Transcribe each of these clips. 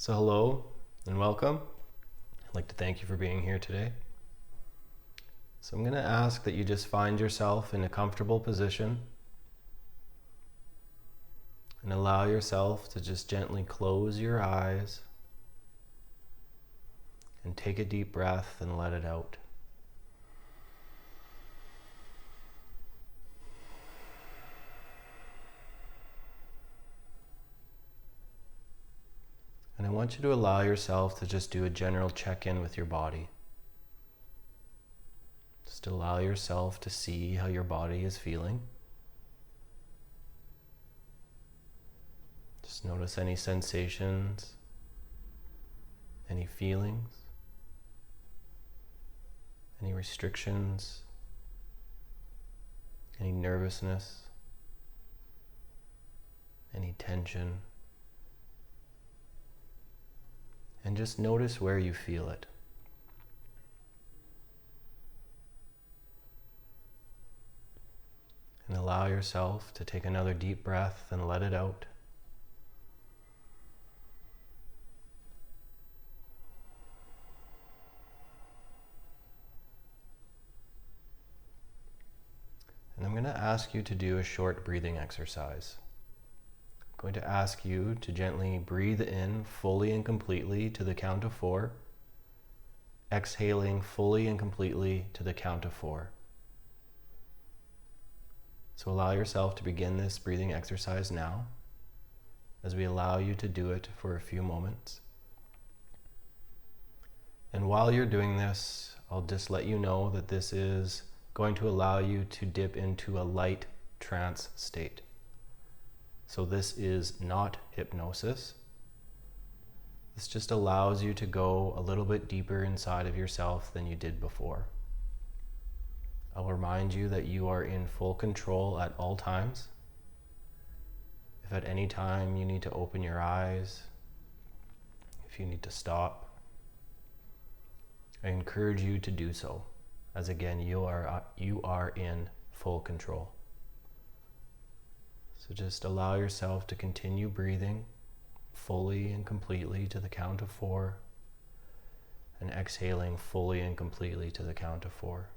So hello and welcome. I'd like to thank you for being here today. So I'm going to ask that you just find yourself in a comfortable position and allow yourself to just gently close your eyes and take a deep breath and let it out. And I want you to allow yourself to just do a general check-in with your body. Just allow yourself to see how your body is feeling. Just notice any sensations, any feelings, any restrictions, any nervousness, any tension. And just notice where you feel it. And allow yourself to take another deep breath and let it out. And I'm going to ask you to do a short breathing exercise. I'm going to ask you to gently breathe in fully and completely to the count of 4, exhaling fully and completely to the count of 4. So allow yourself to begin this breathing exercise now, as we allow you to do it for a few moments. And while you're doing this, I'll just let you know that this is going to allow you to dip into a light trance state. So this is not hypnosis. This just allows you to go a little bit deeper inside of yourself than you did before. I'll remind you that you are in full control at all times. If at any time you need to open your eyes, if you need to stop, I encourage you to do so, as again, you are in full control. So just allow yourself to continue breathing fully and completely to the count of 4, and exhaling fully and completely to the count of 4.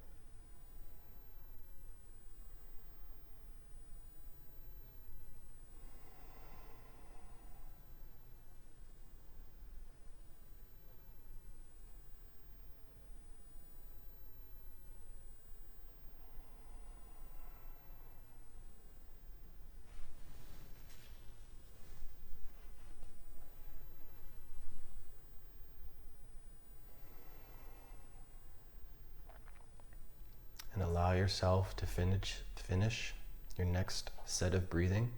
And allow yourself to finish your next set of breathing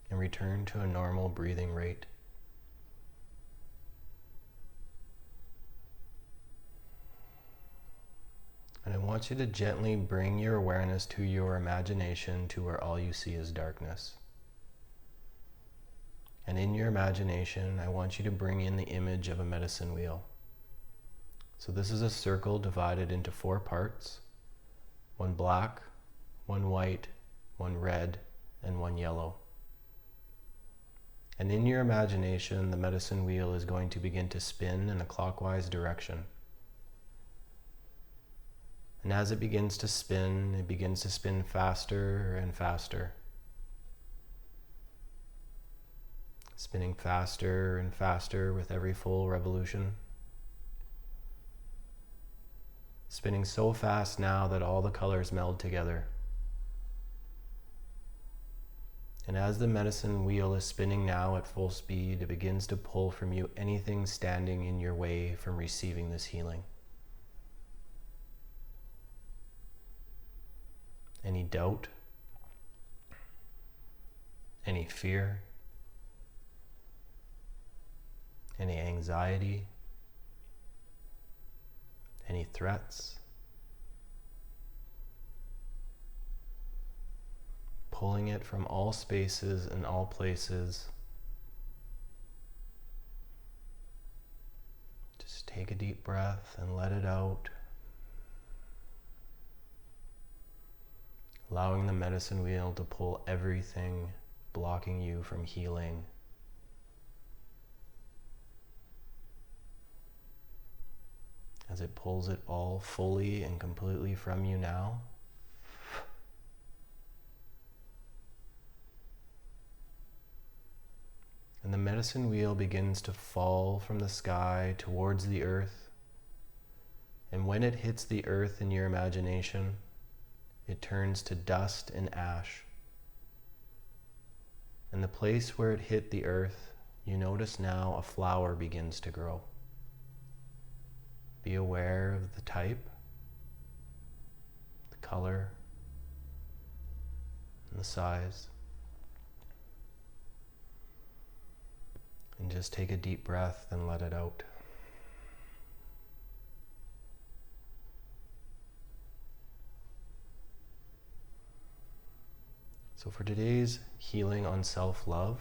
and return to a normal breathing rate. And I want you to gently bring your awareness to your imagination, to where all you see is darkness. And in your imagination, I want you to bring in the image of a medicine wheel. So this is a circle divided into 4 parts. 1 black, 1 white, 1 red, and 1 yellow. And in your imagination, the medicine wheel is going to begin to spin in a clockwise direction. And as it begins to spin faster and faster. Spinning faster and faster with every full revolution. Spinning so fast now that all the colors meld together. And as the medicine wheel is spinning now at full speed, it begins to pull from you anything standing in your way from receiving this healing. Any doubt, any fear, any anxiety, any threats, pulling it from all spaces and all places. Just take a deep breath and let it out, allowing the medicine wheel to pull everything blocking you from healing as it pulls it all fully and completely from you now. And the medicine wheel begins to fall from the sky towards the earth. And when it hits the earth in your imagination, it turns to dust and ash. And the place where it hit the earth, you notice now a flower begins to grow. Be aware of the type, the color, and the size. And just take a deep breath and let it out. So for today's healing on self-love,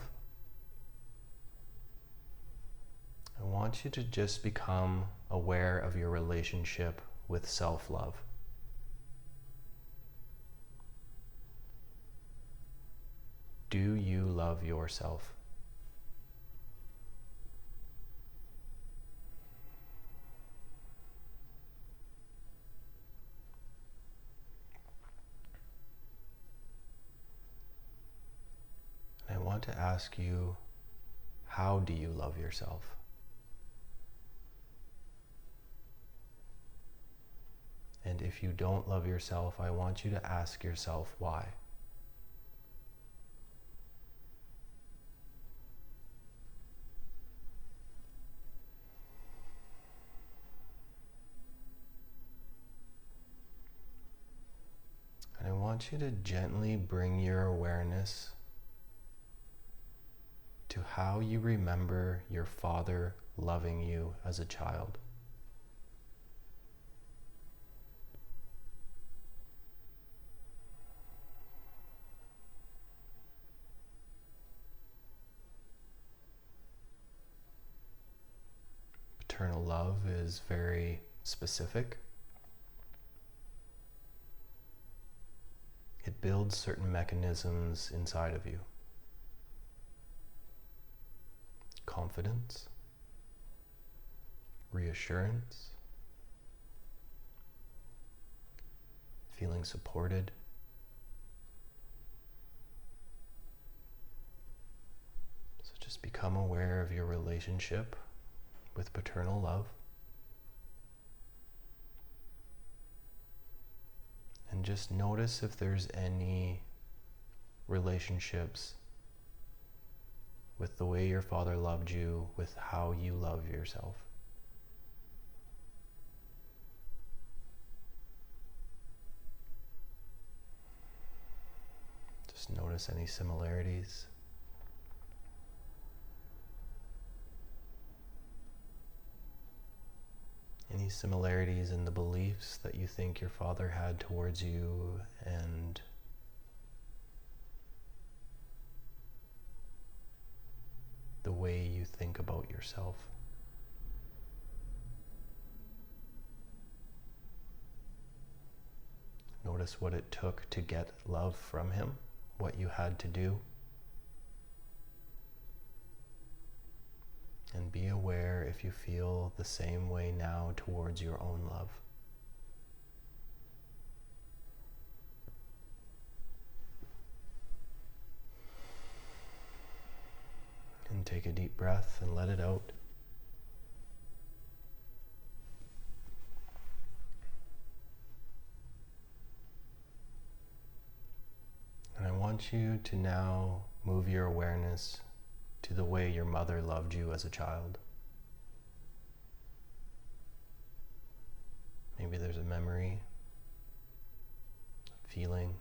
I want you to just become aware of your relationship with self-love. Do you love yourself? I want to ask you, how do you love yourself? And if you don't love yourself, I want you to ask yourself why. And I want you to gently bring your awareness to how you remember your father loving you as a child. Paternal love is very specific. It builds certain mechanisms inside of you. Confidence, reassurance, feeling supported, so just become aware of your relationship with paternal love, and just notice if there's any relationships with the way your father loved you, with how you love yourself. Just notice any similarities. Any similarities in the beliefs that you think your father had towards you, and the way you think about yourself. Notice what it took to get love from him, what you had to do. And be aware if you feel the same way now towards your own love. And take a deep breath and let it out. And I want you to now move your awareness to the way your mother loved you as a child. Maybe there's a memory, a feeling.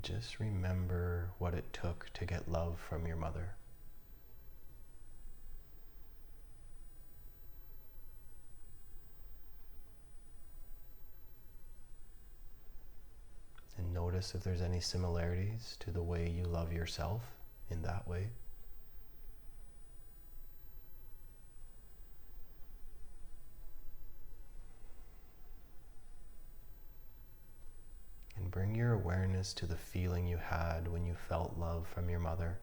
Just remember what it took to get love from your mother. And notice if there's any similarities to the way you love yourself in that way. And bring your your awareness to the feeling you had when you felt love from your mother.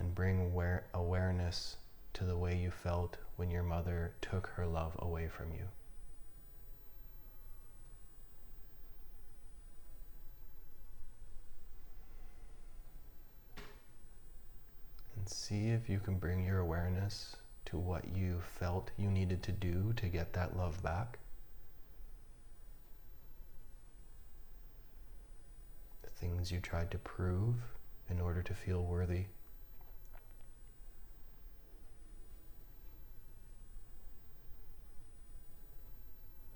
And bring awareness to the way you felt when your mother took her love away from you. And see if you can bring your awareness to what you felt you needed to do to get that love back. The things you tried to prove in order to feel worthy.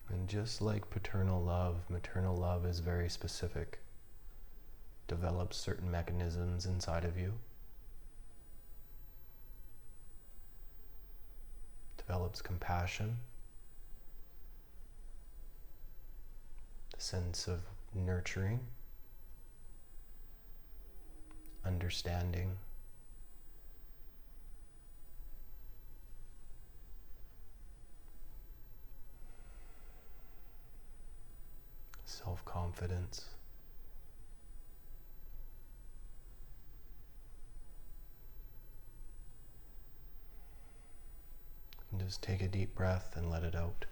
And just like paternal love is very specific. Develops certain mechanisms inside of you. Develops compassion. The sense of nurturing. Understanding. Self-confidence. And just take a deep breath and let it out.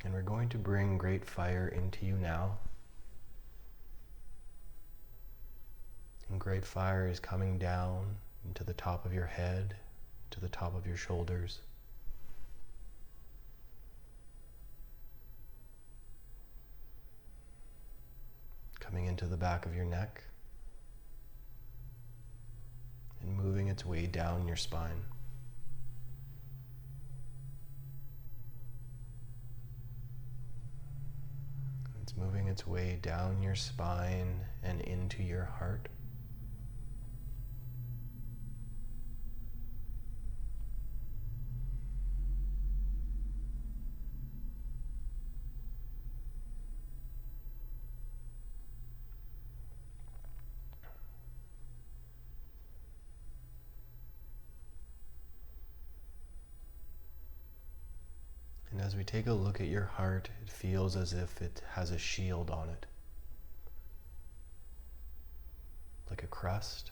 And we're going to bring great fire into you now. And great fire is coming down into the top of your head, to the top of your shoulders. Coming into the back of your neck and moving its way down your spine. It's moving its way down your spine and into your heart. And as we take a look at your heart, it feels as if it has a shield on it. Like a crust.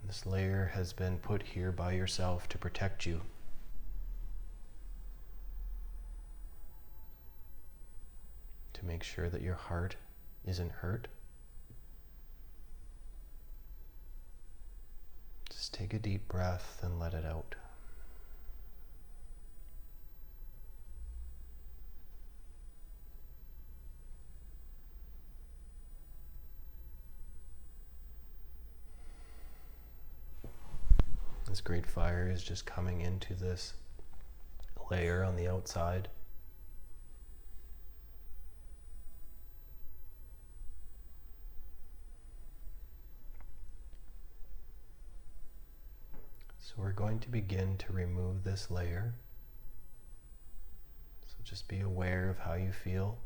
And this layer has been put here by yourself to protect you. To make sure that your heart isn't hurt. Just take a deep breath and let it out. This great fire is just coming into this layer on the outside. So we're going to begin to remove this layer. So just be aware of how you feel.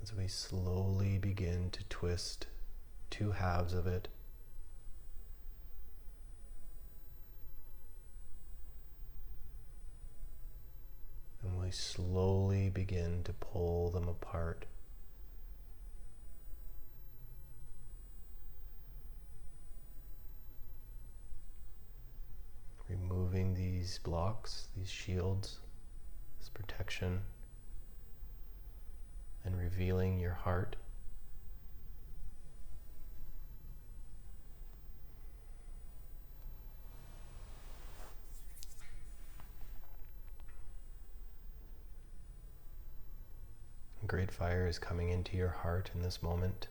As we slowly begin to twist two halves of it. And we slowly begin to pull them apart. Removing these blocks, these shields, this protection. And revealing your heart. Great fire is coming into your heart in this moment.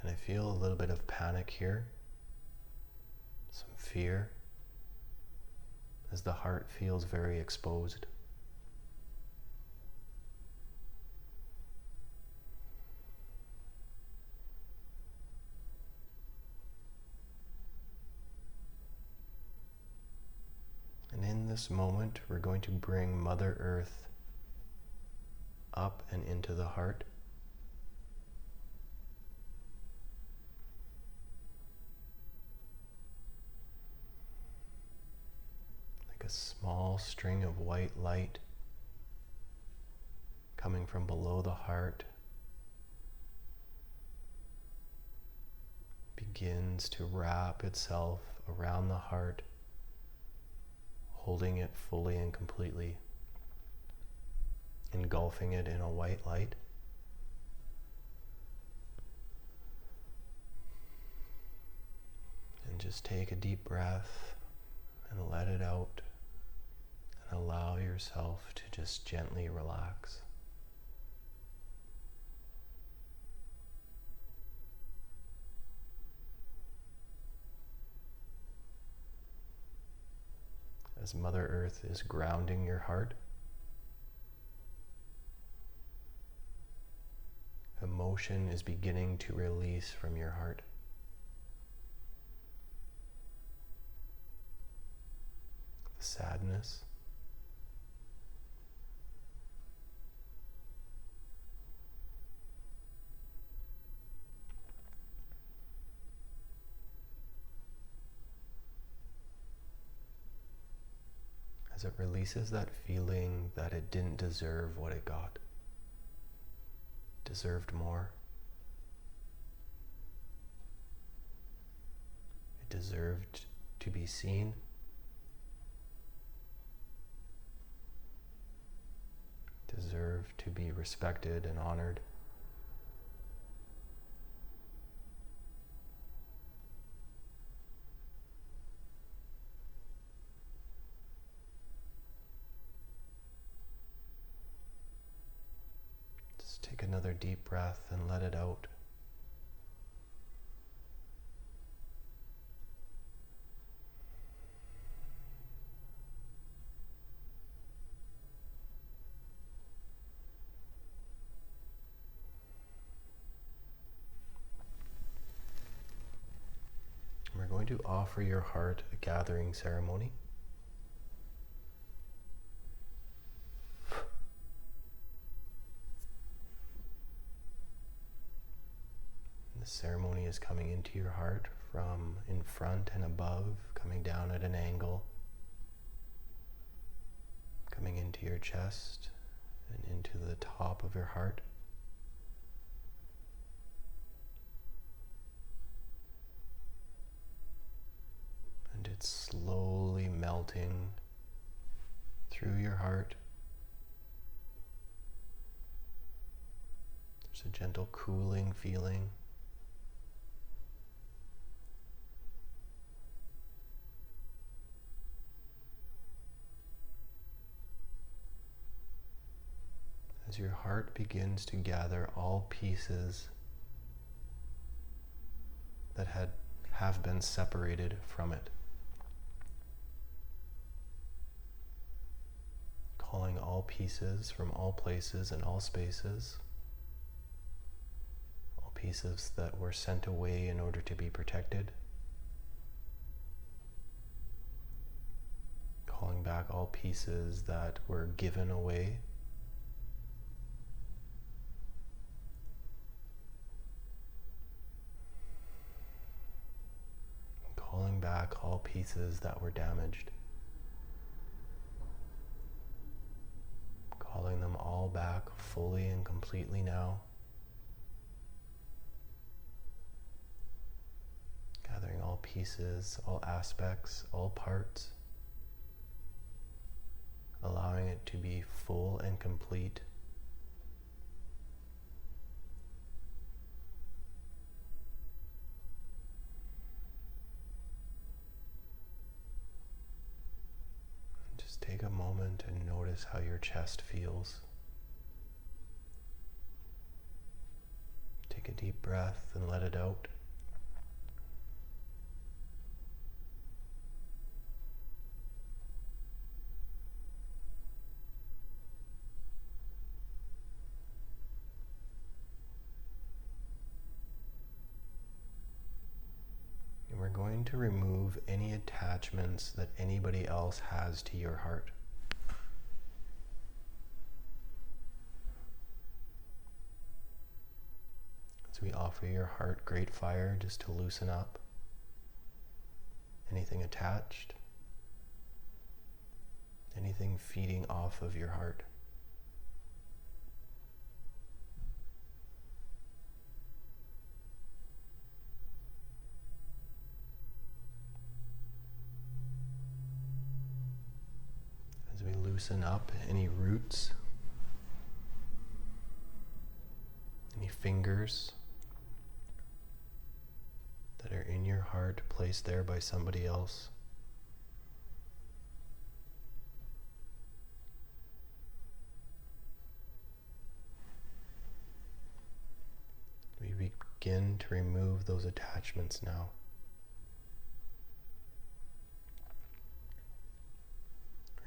And I feel a little bit of panic here. Some fear, as the heart feels very exposed. And in this moment, we're going to bring Mother Earth up and into the heart. Like a small string of white light coming from below the heart begins to wrap itself around the heart, holding it fully and completely, engulfing it in a white light. And just take a deep breath and let it out, and allow yourself to just gently relax. As Mother Earth is grounding your heart, emotion is beginning to release from your heart. The sadness, as it releases that feeling that it didn't deserve what it got. Deserved more. It deserved to be seen. Deserved to be respected and honored. Take another deep breath and let it out. We're going to offer your heart a gathering ceremony. The ceremony is coming into your heart from in front and above, coming down at an angle, coming into your chest and into the top of your heart. And it's slowly melting through your heart. There's a gentle cooling feeling. As your heart begins to gather all pieces that have been separated from it, calling all pieces from all places and all spaces, all pieces that were sent away in order to be protected, calling back all pieces that were given away, calling back all pieces that were damaged, calling them all back fully and completely now, gathering all pieces, all aspects, all parts, allowing it to be full and complete. Take a moment and notice how your chest feels. Take a deep breath and let it out. going to remove any attachments that anybody else has to your heart. As we offer your heart great fire just to loosen up anything attached, anything feeding off of your heart. As we loosen up any roots, any fingers that are in your heart, placed there by somebody else. We begin to remove those attachments now.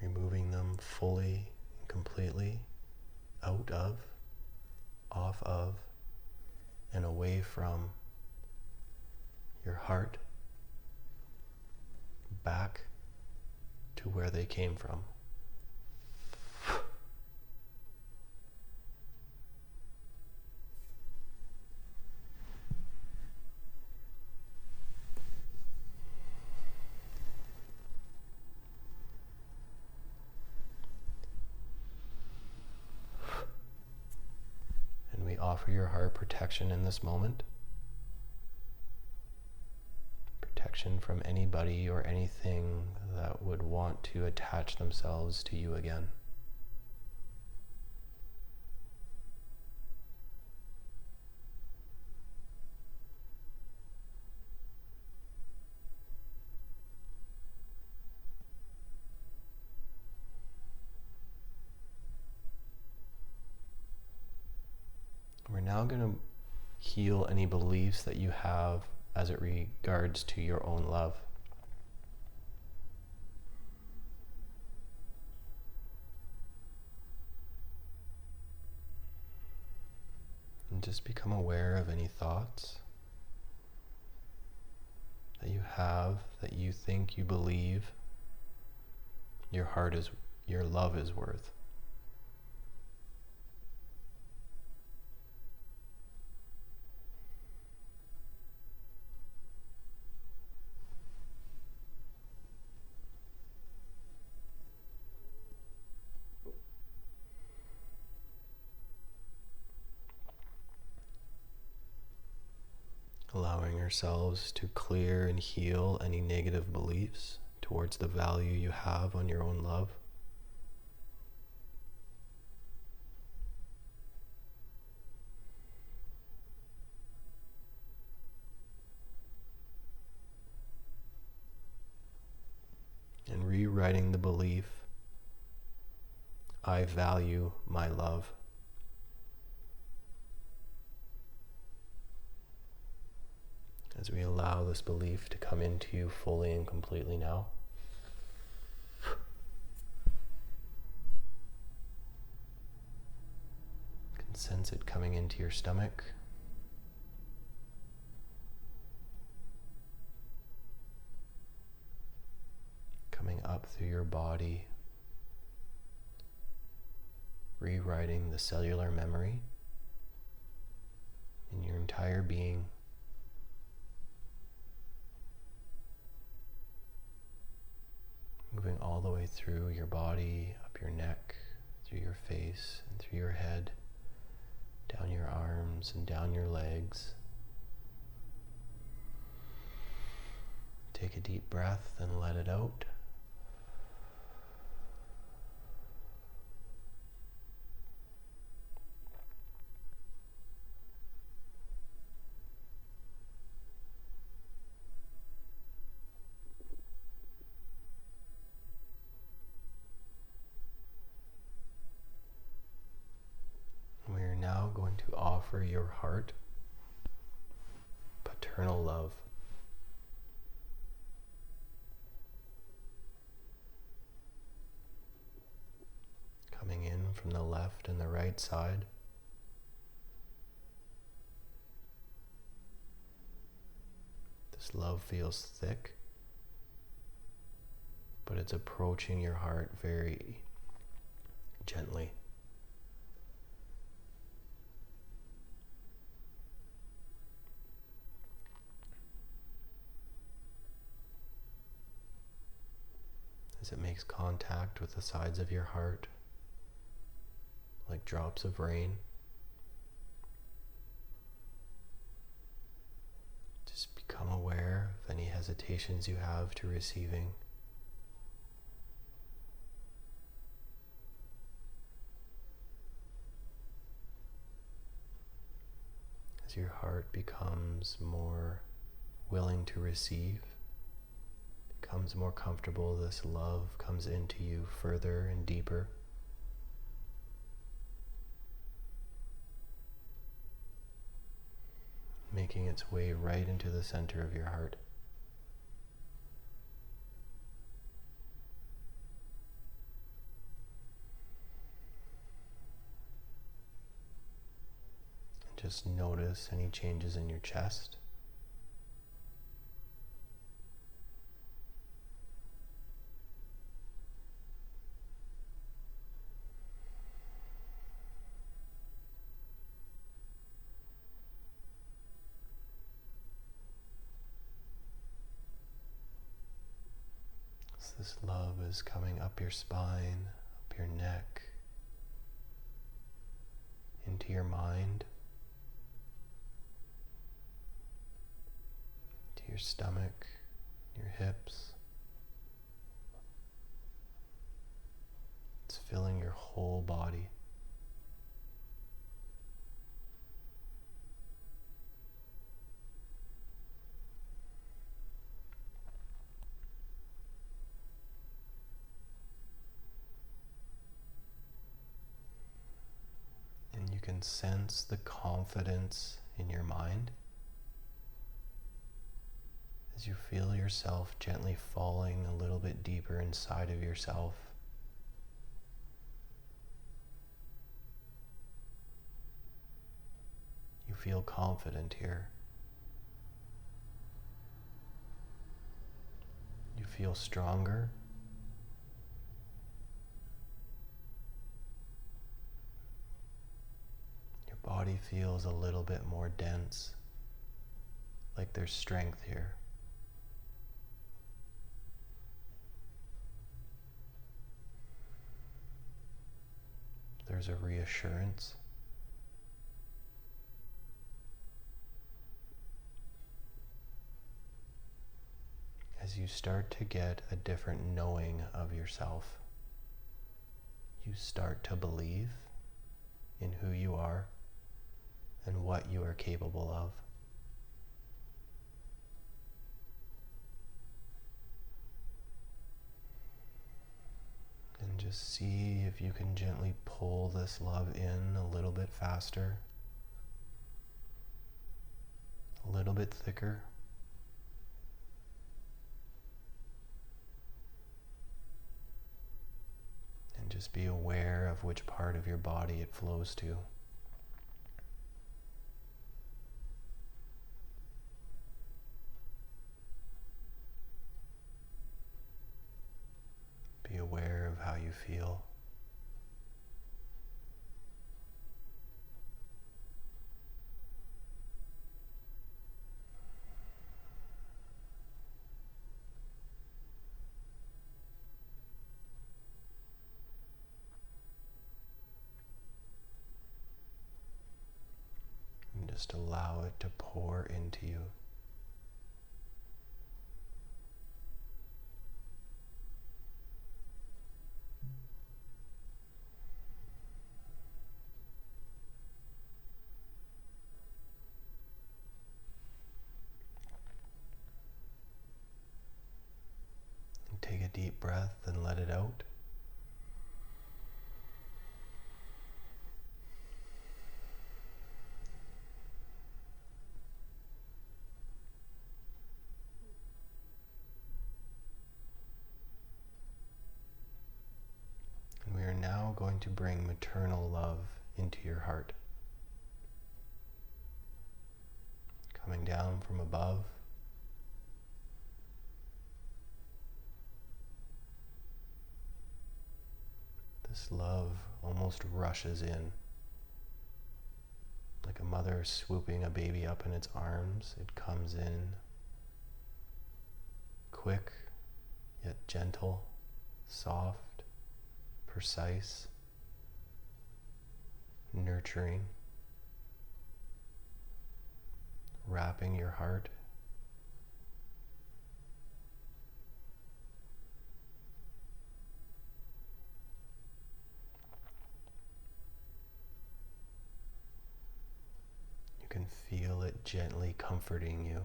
Removing them fully and completely out of, off of, and away from your heart, back to where they came from. And we offer your heart protection in this moment. Protection from anybody or anything that would want to attach themselves to you again. We're now going to heal any beliefs that you have as it regards to your own love. And just become aware of any thoughts that you have, that you think, you believe your love is worth. Allowing ourselves to clear and heal any negative beliefs towards the value you have on your own love. And rewriting the belief, I value my love. As we allow this belief to come into you fully and completely now. You can sense it coming into your stomach. Coming up through your body, rewriting the cellular memory in your entire being. Moving all the way through your body, up your neck, through your face, and through your head, down your arms and down your legs. Take a deep breath and let it out. Now going to offer your heart paternal love. Coming in from the left and the right side. The This love feels thick, but it's approaching your heart very gently. As it makes contact with the sides of your heart, like drops of rain. Just become aware of any hesitations you have to receiving. As your heart becomes more willing to receive, becomes more comfortable, this love comes into you further and deeper. Making its way right into the center of your heart. And just notice any changes in your chest. This love is coming up your spine, up your neck, into your mind, to your stomach, your hips. It's filling your whole body. You can sense the confidence in your mind as you feel yourself gently falling a little bit deeper inside of yourself. You feel confident here. You feel stronger. Body feels a little bit more dense, like there's strength here. There's a reassurance. As you start to get a different knowing of yourself, you start to believe in who you are and what you are capable of. And just see if you can gently pull this love in a little bit faster, a little bit thicker. And just be aware of which part of your body it flows to. Be aware of how you feel. And just allow it to pour into you. Take a deep breath and let it out. And we are now going to bring maternal love into your heart. Coming down from above, This love almost rushes in. Like a mother swooping a baby up in its arms, it comes in quick, yet gentle, soft, precise, nurturing, wrapping your heart. You can feel it gently comforting you.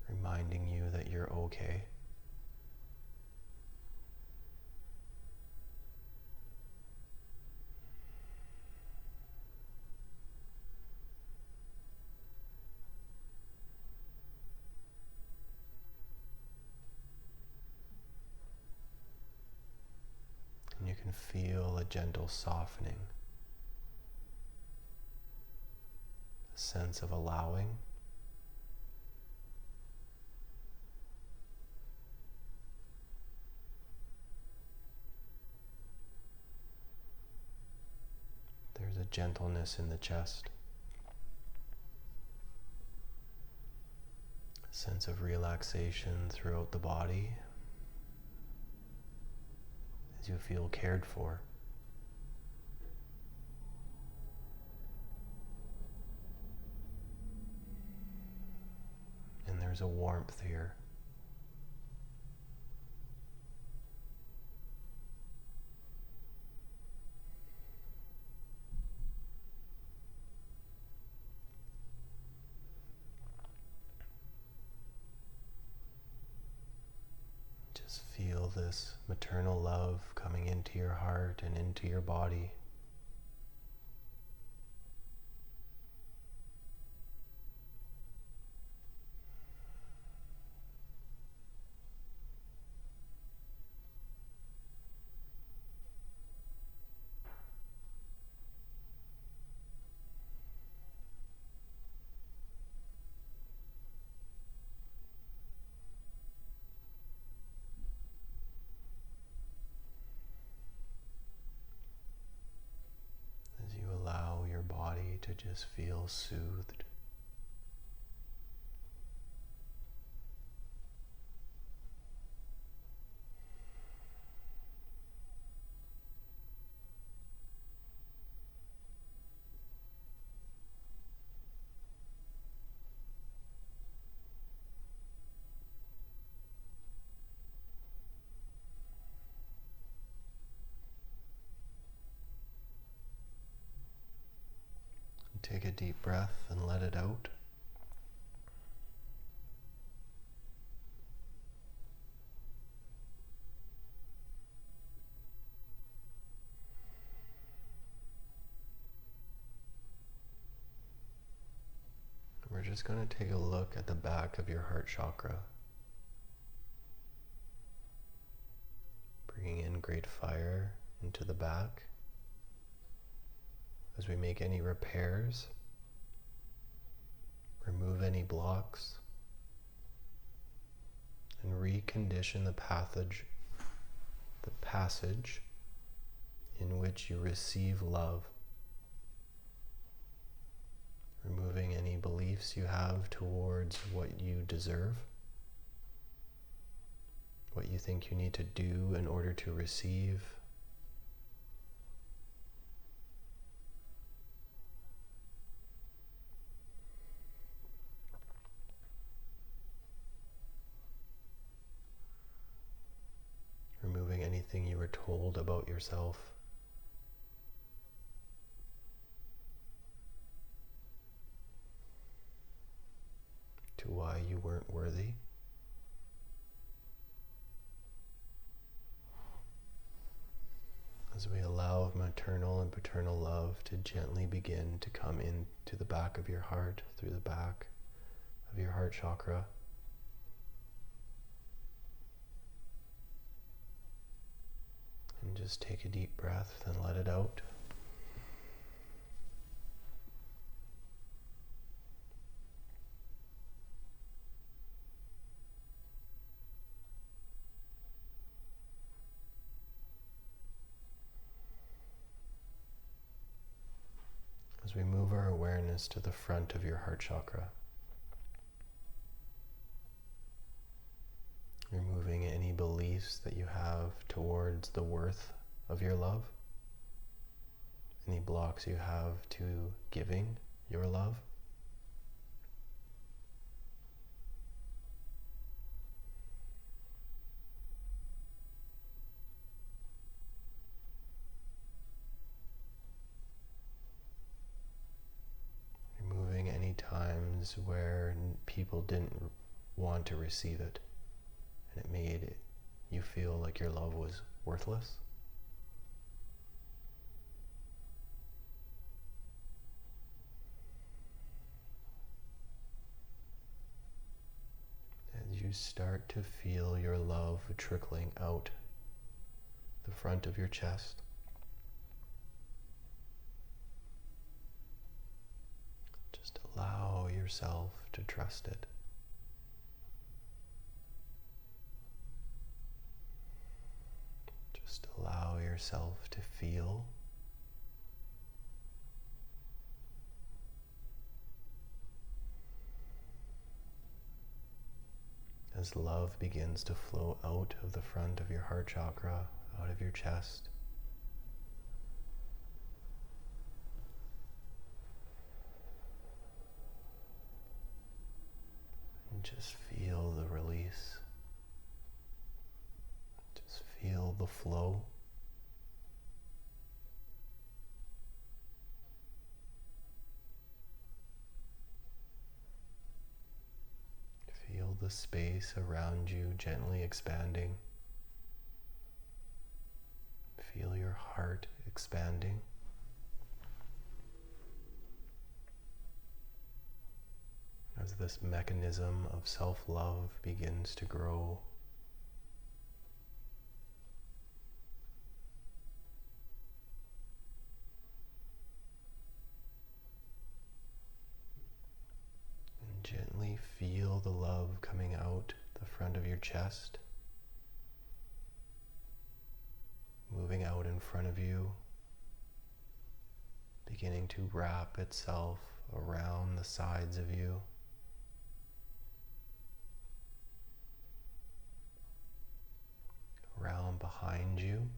Reminding you that you're okay. And you can feel a gentle softening, a sense of allowing. There's a gentleness in the chest, a sense of relaxation throughout the body as you feel cared for. And there's a warmth here. Just feel this maternal love coming into your heart and into your body. To just feel soothed. Take a deep breath and let it out. We're just going to take a look at the back of your heart chakra. Bringing in great fire into the back. As we make any repairs, remove any blocks, and recondition the passage in which you receive love, removing any beliefs you have towards what you deserve, what you think you need to do in order to receive. Removing anything you were told about yourself. To why you weren't worthy. As we allow maternal and paternal love to gently begin to come into the back of your heart, through the back of your heart chakra. And just take a deep breath and let it out. As we move our awareness to the front of your heart chakra, removing any beliefs that you have towards the worth of your love, any blocks you have to giving your love. Removing any times where people didn't want to receive it and it made you feel like your love was worthless. As you start to feel your love trickling out the front of your chest, just allow yourself to trust it. Just allow yourself to feel. As love begins to flow out of the front of your heart chakra, out of your chest, and just feel the release. Just feel the flow. Feel the space around you gently expanding. Feel your heart expanding. As this mechanism of self-love begins to grow, and gently feel the love coming out the front of your chest, moving out in front of you, beginning to wrap itself around the sides of you, around behind you,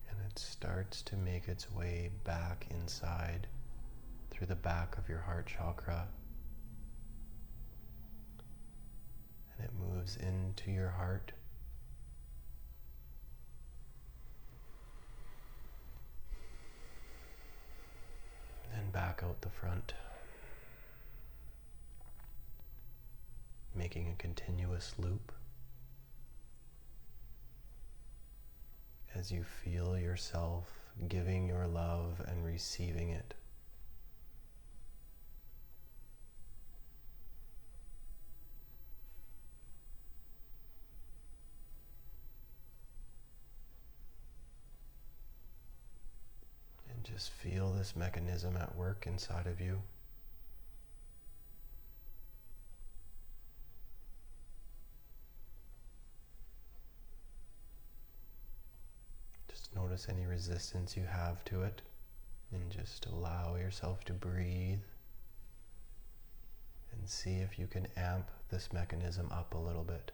and it starts to make its way back inside through the back of your heart chakra, and it moves into your heart, and back out the front, making a continuous loop as you feel yourself giving your love and receiving it. And just feel this mechanism at work inside of you. Notice any resistance you have to it, and just allow yourself to breathe and see if you can amp this mechanism up a little bit.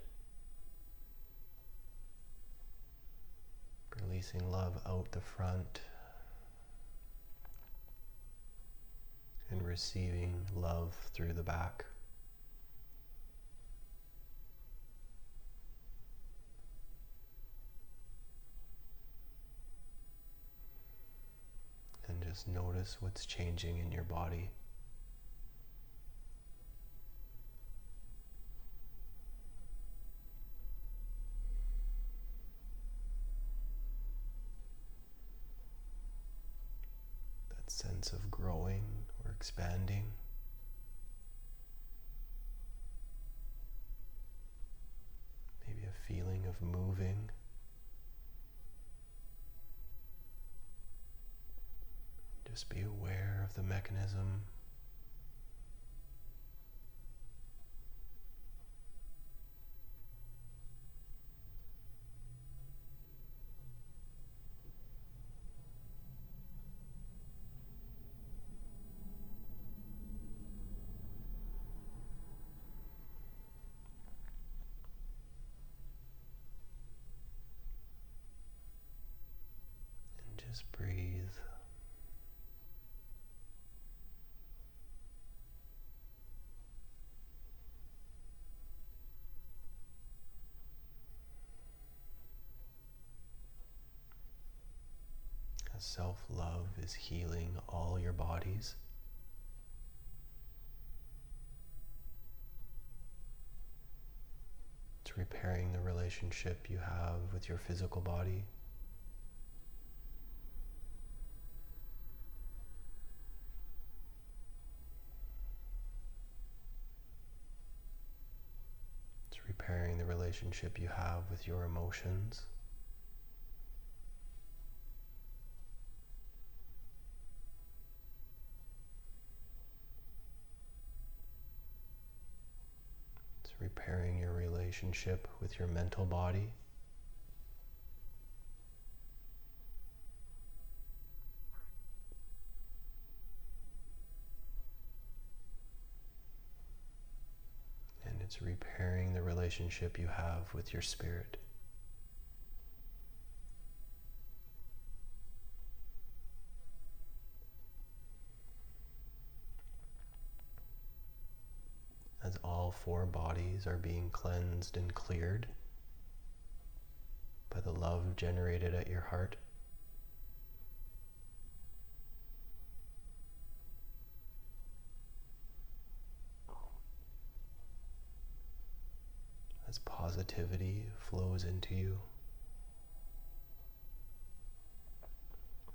Releasing love out the front and receiving love through the back. And just notice what's changing in your body. That sense of growing or expanding. Maybe a feeling of moving. Just be aware of the mechanism. just breathe. As self-love is healing all your bodies. It's repairing the relationship you have with your physical body. It's repairing the relationship you have with your emotions. It's repairing your relationship with your mental body. And it's repairing the relationship you have with your spirit. As all four bodies are being cleansed and cleared by the love generated at your heart, as positivity flows into you,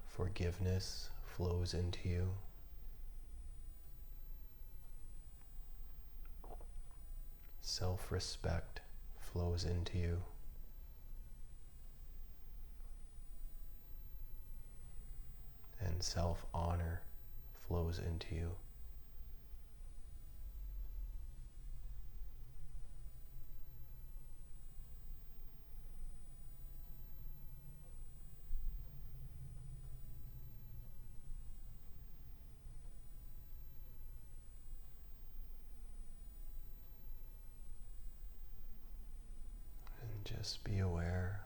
forgiveness flows into you, self-respect flows into you, and self-honor flows into you. Just be aware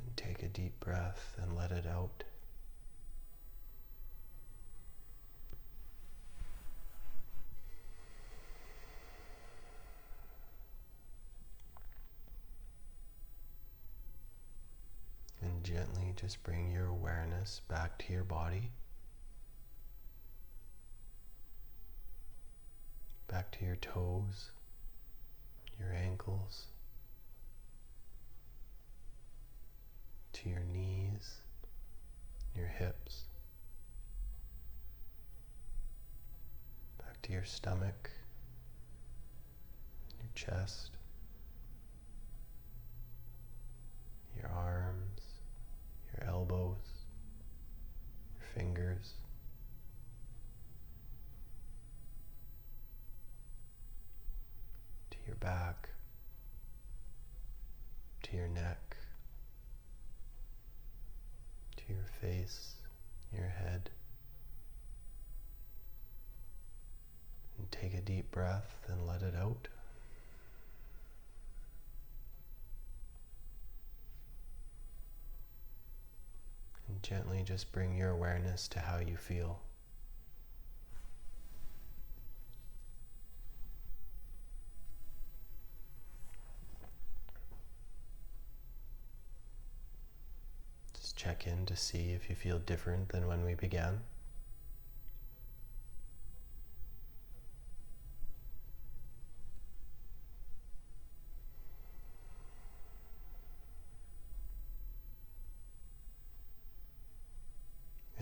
and take a deep breath and let it out. And gently just bring your awareness back to your body, back to your toes, your ankles, to your knees, your hips, back to your stomach, your chest, your arms, your elbows, your fingers, to your back, to your neck, to your face, your head. And take a deep breath and let it out. And gently just bring your awareness to how you feel. Just check in to see if you feel different than when we began.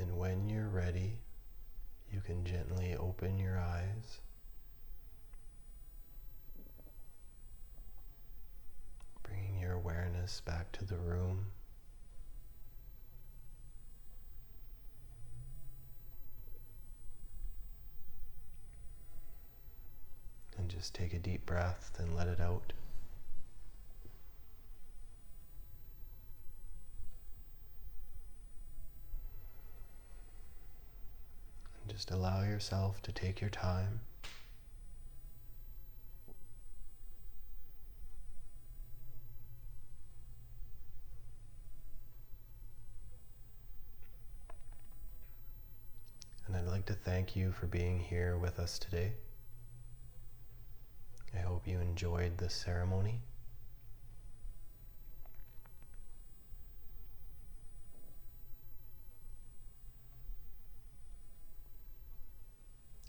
And when you're ready, you can gently open your eyes. Bringing your awareness back to the room. And just take a deep breath and let it out. Just allow yourself to take your time. And I'd like to thank you for being here with us today. I hope you enjoyed this ceremony.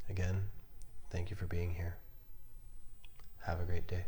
Again, thank you for being here. Have a great day.